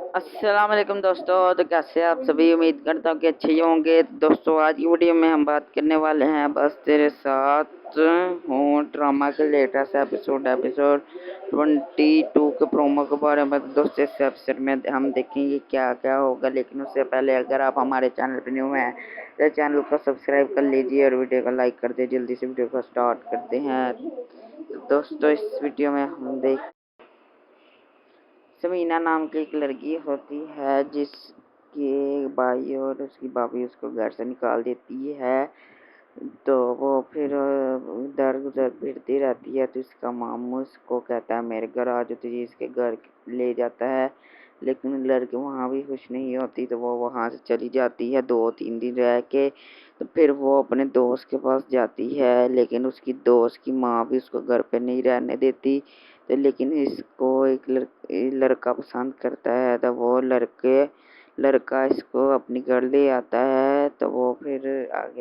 अस्सलाम वालेकुम दोस्तों। तो कैसे आप सभी, उम्मीद करता हूँ कि अच्छे ही होंगे। दोस्तों आज की वीडियो में हम बात करने वाले हैं बस तेरे साथ हूँ ड्रामा के लेटेस्ट एपिसोड 22 के प्रोमो के बारे में। दोस्तों इस एपिसोड में हम देखेंगे क्या क्या होगा, लेकिन उससे पहले अगर आप हमारे चैनल पर न्यू हैं तो चैनल को सब्सक्राइब कर लीजिए और वीडियो को लाइक कर दीजिए। जल्दी से वीडियो को स्टार्ट करते हैं। तो दोस्तों इस वीडियो में हम देख समीना नाम की एक लड़की होती है जिसके भाई और उसकी भाभी उसको घर से निकाल देती है। तो वो फिर इधर उधर फिरती रहती है। तो इसका मामू उसको कहता है मेरे घर आ, जो तुझे इसके घर ले जाता है। लेकिन लड़की वहाँ भी खुश नहीं होती, तो वो वहाँ से चली जाती है 2-3 दिन रह के। तो फिर वो अपने दोस्त के पास जाती है, लेकिन उसकी दोस्त की माँ भी उसको घर पे नहीं रहने देती। तो लेकिन इसको एक लड़का पसंद करता है, तो वो लड़का इसको अपनी घर ले आता है। तो वो फिर आगे